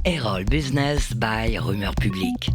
Erol Business by Rumeur Publique,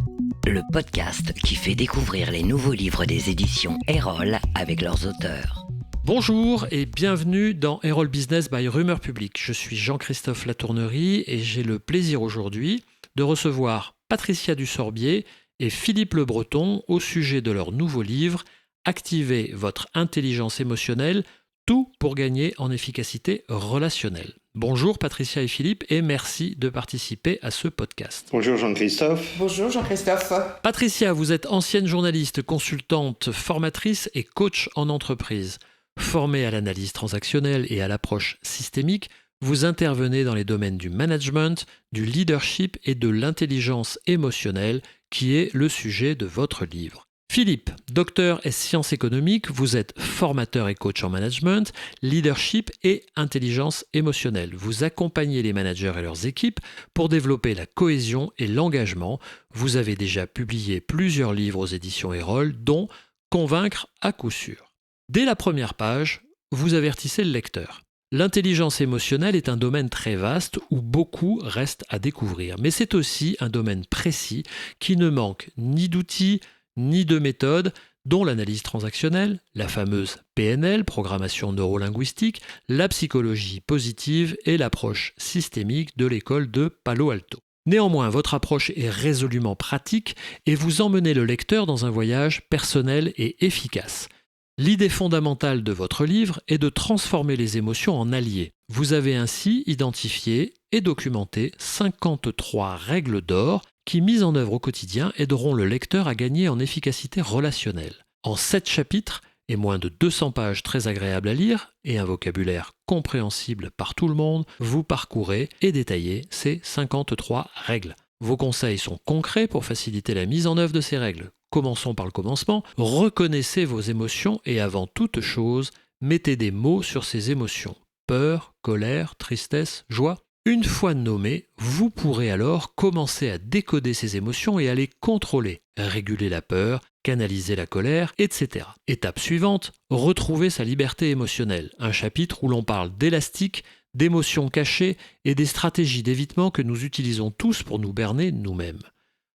le podcast qui fait découvrir les nouveaux livres des éditions Erol avec leurs auteurs. Bonjour et bienvenue dans Erol Business by Rumeur Publique. Je suis Jean-Christophe Latournerie et j'ai le plaisir aujourd'hui de recevoir Patricia Dussorbier et Philippe Le Breton au sujet de leur nouveau livre « Activez votre intelligence émotionnelle, tout pour gagner en efficacité relationnelle ». Bonjour Patricia et Philippe et merci de participer à ce podcast. Bonjour Jean-Christophe. Bonjour Jean-Christophe. Patricia, vous êtes ancienne journaliste, consultante, formatrice et coach en entreprise. Formée à l'analyse transactionnelle et à l'approche systémique, vous intervenez dans les domaines du management, du leadership et de l'intelligence émotionnelle, qui est le sujet de votre livre. Philippe, docteur en sciences économiques, vous êtes formateur et coach en management, leadership et intelligence émotionnelle. Vous accompagnez les managers et leurs équipes pour développer la cohésion et l'engagement. Vous avez déjà publié plusieurs livres aux éditions Erol, dont « Convaincre à coup sûr ». Dès la première page, vous avertissez le lecteur. L'intelligence émotionnelle est un domaine très vaste où beaucoup reste à découvrir, mais c'est aussi un domaine précis qui ne manque ni d'outils, ni de méthodes, dont l'analyse transactionnelle, la fameuse PNL, programmation neurolinguistique, la psychologie positive et l'approche systémique de l'école de Palo Alto. Néanmoins, votre approche est résolument pratique et vous emmenez le lecteur dans un voyage personnel et efficace. L'idée fondamentale de votre livre est de transformer les émotions en alliés. Vous avez ainsi identifié et documenté 53 règles d'or qui, mises en œuvre au quotidien, aideront le lecteur à gagner en efficacité relationnelle. En 7 chapitres et moins de 200 pages très agréables à lire et un vocabulaire compréhensible par tout le monde, vous parcourez et détaillez ces 53 règles. Vos conseils sont concrets pour faciliter la mise en œuvre de ces règles. Commençons par le commencement. Reconnaissez vos émotions et avant toute chose, mettez des mots sur ces émotions. Peur, colère, tristesse, joie. Une fois nommées, vous pourrez alors commencer à décoder ces émotions et à les contrôler, réguler la peur, canaliser la colère, etc. Étape suivante, retrouver sa liberté émotionnelle. Un chapitre où l'on parle d'élastique, d'émotions cachées et des stratégies d'évitement que nous utilisons tous pour nous berner nous-mêmes.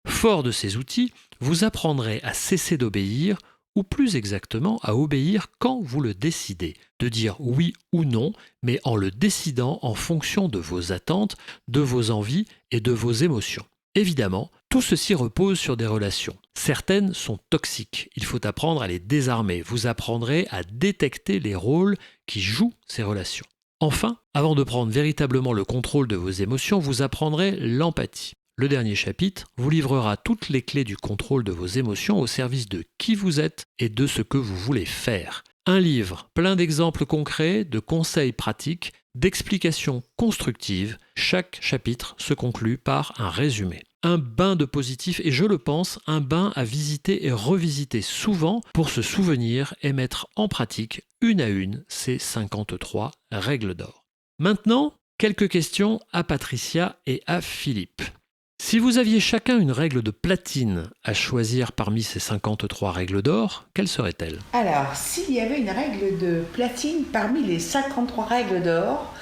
Fort de ces outils, vous apprendrez à cesser d'obéir, ou plus exactement à obéir quand vous le décidez, de dire oui ou non, mais en le décidant en fonction de vos attentes, de vos envies et de vos émotions. Évidemment, tout ceci repose sur des relations. Certaines sont toxiques, il faut apprendre à les désarmer. Vous apprendrez à détecter les rôles qui jouent ces relations. Enfin, avant de prendre véritablement le contrôle de vos émotions, vous apprendrez l'empathie. Le dernier chapitre vous livrera toutes les clés du contrôle de vos émotions au service de qui vous êtes et de ce que vous voulez faire. Un livre plein d'exemples concrets, de conseils pratiques, d'explications constructives. Chaque chapitre se conclut par un résumé. Un bain de positif et je le pense, un bain à visiter et revisiter souvent pour se souvenir et mettre en pratique une à une ces 53 règles d'or. Maintenant, quelques questions à Patricia et à Philippe. Si vous aviez chacun une règle de platine à choisir parmi ces 53 règles d'or, quelle serait-elle ? Alors, s'il y avait une règle de platine parmi les 53 règles d'or,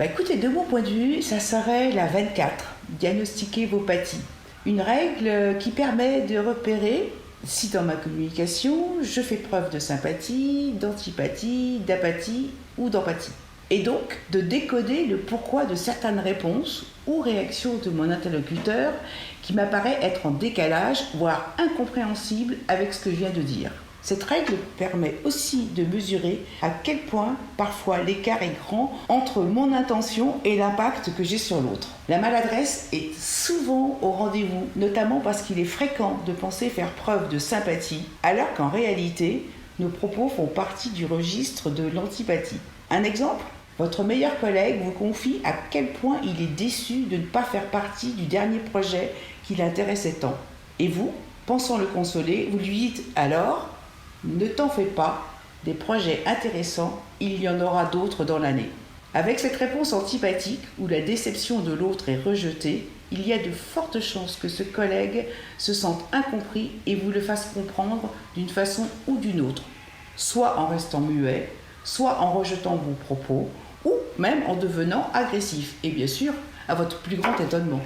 écoutez, de mon point de vue, ça serait la 24, diagnostiquer vos pathies. Une règle qui permet de repérer si dans ma communication, je fais preuve de sympathie, d'antipathie, d'apathie ou d'empathie. Et donc, de décoder le pourquoi de certaines réponses ou réactions de mon interlocuteur qui m'apparaît être en décalage, voire incompréhensible avec ce que je viens de dire. Cette règle permet aussi de mesurer à quel point parfois l'écart est grand entre mon intention et l'impact que j'ai sur l'autre. La maladresse est souvent au rendez-vous, notamment parce qu'il est fréquent de penser faire preuve de sympathie, alors qu'en réalité, nos propos font partie du registre de l'antipathie. Un exemple ? Votre meilleur collègue vous confie à quel point il est déçu de ne pas faire partie du dernier projet qui l'intéressait tant. Et vous, pensant le consoler, vous lui dites alors « Ne t'en fais pas, des projets intéressants, il y en aura d'autres dans l'année ». Avec cette réponse antipathique où la déception de l'autre est rejetée, il y a de fortes chances que ce collègue se sente incompris et vous le fasse comprendre d'une façon ou d'une autre, soit en restant muet, soit en rejetant vos propos, ou même en devenant agressif, et bien sûr, à votre plus grand étonnement.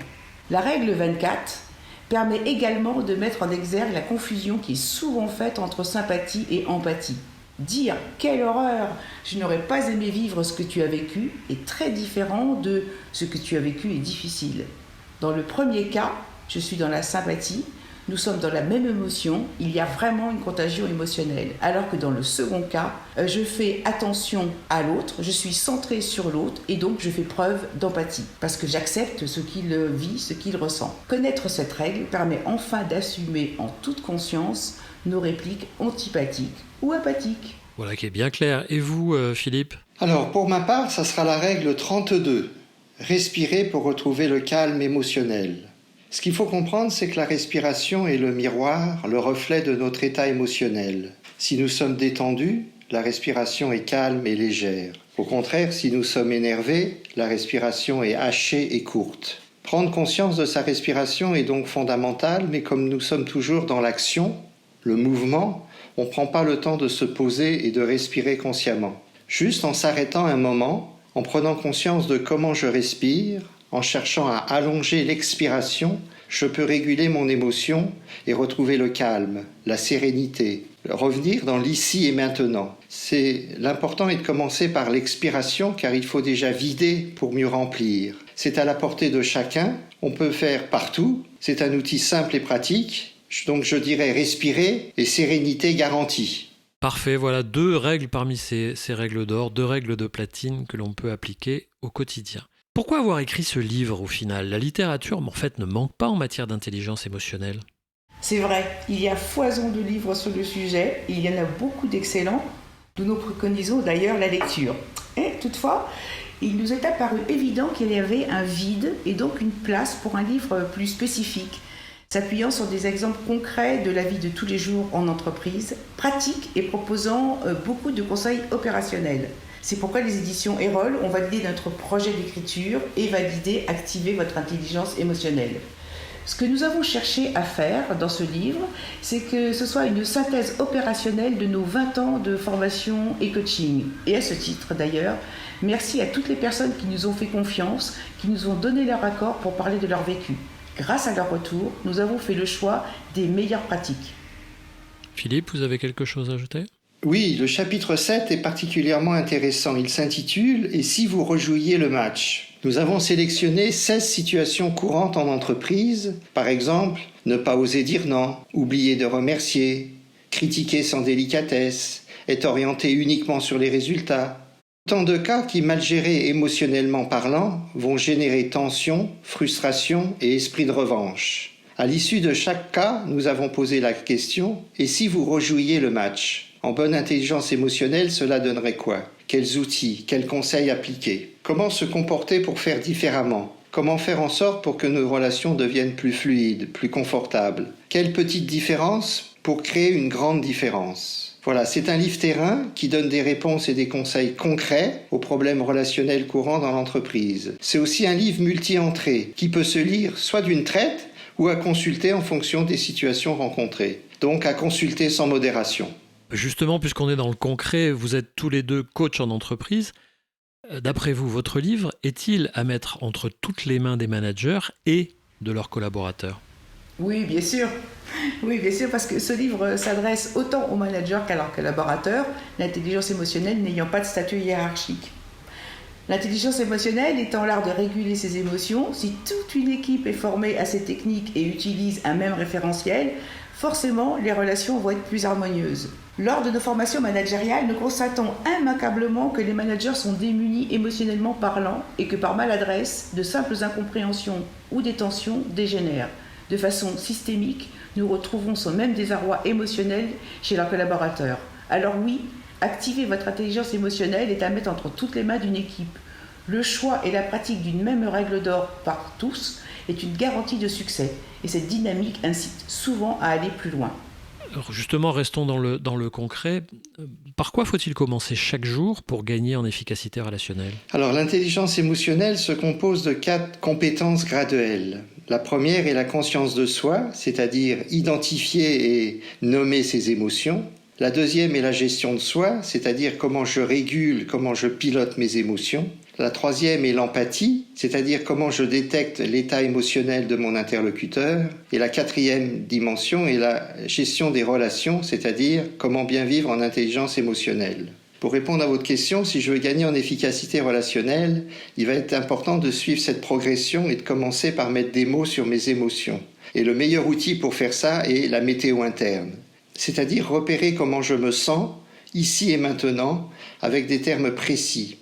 La règle 24 permet également de mettre en exergue la confusion qui est souvent faite entre sympathie et empathie. Dire « quelle horreur, je n'aurais pas aimé vivre ce que tu as vécu » est très différent de « ce que tu as vécu est difficile ». Dans le premier cas, je suis dans la sympathie, nous sommes dans la même émotion, il y a vraiment une contagion émotionnelle. Alors que dans le second cas, je fais attention à l'autre, je suis centré sur l'autre et donc je fais preuve d'empathie parce que j'accepte ce qu'il vit, ce qu'il ressent. Connaître cette règle permet enfin d'assumer en toute conscience nos répliques antipathiques ou apathiques. Voilà qui est bien clair. Et vous, Philippe ? Alors, pour ma part, ça sera la règle 32. Respirer pour retrouver le calme émotionnel. Ce qu'il faut comprendre, c'est que la respiration est le miroir, le reflet de notre état émotionnel. Si nous sommes détendus, la respiration est calme et légère. Au contraire, si nous sommes énervés, la respiration est hachée et courte. Prendre conscience de sa respiration est donc fondamental, mais comme nous sommes toujours dans l'action, le mouvement, on ne prend pas le temps de se poser et de respirer consciemment. Juste en s'arrêtant un moment, en prenant conscience de comment je respire, en cherchant à allonger l'expiration, je peux réguler mon émotion et retrouver le calme, la sérénité, revenir dans l'ici et maintenant. L'important est de commencer par l'expiration car il faut déjà vider pour mieux remplir. C'est à la portée de chacun, on peut faire partout, c'est un outil simple et pratique, donc je dirais respirer et sérénité garantie. Parfait, voilà 2 règles parmi ces règles d'or, 2 règles de platine que l'on peut appliquer au quotidien. Pourquoi avoir écrit ce livre au final ? La littérature, en fait, ne manque pas en matière d'intelligence émotionnelle. C'est vrai, il y a foison de livres sur le sujet, et il y en a beaucoup d'excellents. Nous préconisons d'ailleurs la lecture. Et toutefois, il nous est apparu évident qu'il y avait un vide et donc une place pour un livre plus spécifique, s'appuyant sur des exemples concrets de la vie de tous les jours en entreprise, pratiques et proposant beaucoup de conseils opérationnels. C'est pourquoi les éditions Erol ont validé notre projet d'écriture et validé Activer votre intelligence émotionnelle. Ce que nous avons cherché à faire dans ce livre, c'est que ce soit une synthèse opérationnelle de nos 20 ans de formation et coaching. Et à ce titre d'ailleurs, merci à toutes les personnes qui nous ont fait confiance, qui nous ont donné leur accord pour parler de leur vécu. Grâce à leur retour, nous avons fait le choix des meilleures pratiques. Philippe, vous avez quelque chose à ajouter ? Oui, le chapitre 7 est particulièrement intéressant. Il s'intitule « Et si vous rejouiez le match ?» Nous avons sélectionné 16 situations courantes en entreprise. Par exemple, ne pas oser dire non, oublier de remercier, critiquer sans délicatesse, être orienté uniquement sur les résultats. Tant de cas qui, mal gérés émotionnellement parlant, vont générer tension, frustration et esprit de revanche. À l'issue de chaque cas, nous avons posé la question « Et si vous rejouiez le match ?» En bonne intelligence émotionnelle, cela donnerait quoi ? Quels outils ? Quels conseils appliquer ? Comment se comporter pour faire différemment ? Comment faire en sorte pour que nos relations deviennent plus fluides, plus confortables ? Quelles petites différences pour créer une grande différence ? Voilà, c'est un livre terrain qui donne des réponses et des conseils concrets aux problèmes relationnels courants dans l'entreprise. C'est aussi un livre multi-entrées qui peut se lire soit d'une traite ou à consulter en fonction des situations rencontrées. Donc à consulter sans modération. Justement, puisqu'on est dans le concret, vous êtes tous les 2 coachs en entreprise. D'après vous, votre livre est-il à mettre entre toutes les mains des managers et de leurs collaborateurs ? Oui, bien sûr. Oui, bien sûr, parce que ce livre s'adresse autant aux managers qu'à leurs collaborateurs, l'intelligence émotionnelle n'ayant pas de statut hiérarchique. L'intelligence émotionnelle étant l'art de réguler ses émotions, si toute une équipe est formée à ces techniques et utilise un même référentiel, forcément, les relations vont être plus harmonieuses. Lors de nos formations managériales, nous constatons immanquablement que les managers sont démunis émotionnellement parlant et que par maladresse, de simples incompréhensions ou des tensions dégénèrent. De façon systémique, nous retrouvons ce même désarroi émotionnel chez leurs collaborateurs. Alors oui, activer votre intelligence émotionnelle est à mettre entre toutes les mains d'une équipe. Le choix et la pratique d'une même règle d'or par tous est une garantie de succès. Et cette dynamique incite souvent à aller plus loin. Alors justement, restons dans le concret. Par quoi faut-il commencer chaque jour pour gagner en efficacité relationnelle ? Alors, l'intelligence émotionnelle se compose de 4 compétences graduelles. La première est la conscience de soi, c'est-à-dire identifier et nommer ses émotions. La deuxième est la gestion de soi, c'est-à-dire comment je régule, comment je pilote mes émotions. La troisième est l'empathie, c'est-à-dire comment je détecte l'état émotionnel de mon interlocuteur. Et la quatrième dimension est la gestion des relations, c'est-à-dire comment bien vivre en intelligence émotionnelle. Pour répondre à votre question, si je veux gagner en efficacité relationnelle, il va être important de suivre cette progression et de commencer par mettre des mots sur mes émotions. Et le meilleur outil pour faire ça est la météo interne, c'est-à-dire repérer comment je me sens, ici et maintenant, avec des termes précis.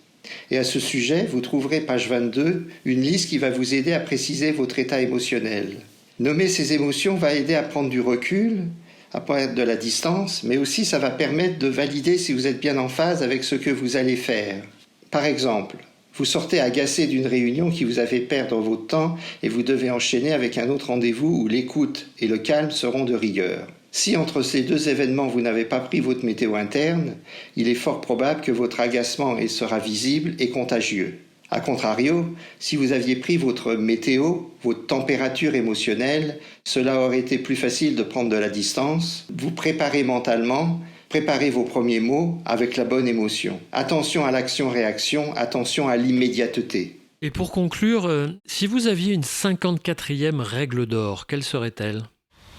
Et à ce sujet, vous trouverez, page 22, une liste qui va vous aider à préciser votre état émotionnel. Nommer ces émotions va aider à prendre du recul, à prendre de la distance, mais aussi ça va permettre de valider si vous êtes bien en phase avec ce que vous allez faire. Par exemple, vous sortez agacé d'une réunion qui vous a fait perdre votre temps et vous devez enchaîner avec un autre rendez-vous où l'écoute et le calme seront de rigueur. Si entre ces deux événements vous n'avez pas pris votre météo interne, il est fort probable que votre agacement sera visible et contagieux. A contrario, si vous aviez pris votre météo, votre température émotionnelle, cela aurait été plus facile de prendre de la distance. Vous préparez mentalement, préparez vos premiers mots avec la bonne émotion. Attention à l'action-réaction, attention à l'immédiateté. Et pour conclure, si vous aviez une 54e règle d'or, quelle serait-elle ?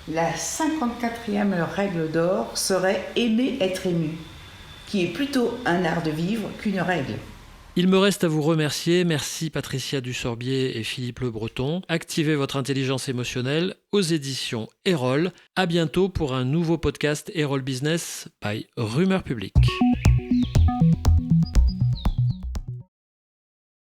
La 54e règle d'or serait aimer être ému, qui est plutôt un art de vivre qu'une règle. Il me reste à vous remercier. Merci Patricia Dussorbier et Philippe Le Breton. Activez votre intelligence émotionnelle aux éditions Erol. À bientôt pour un nouveau podcast Erol Business by Rumeur Publique.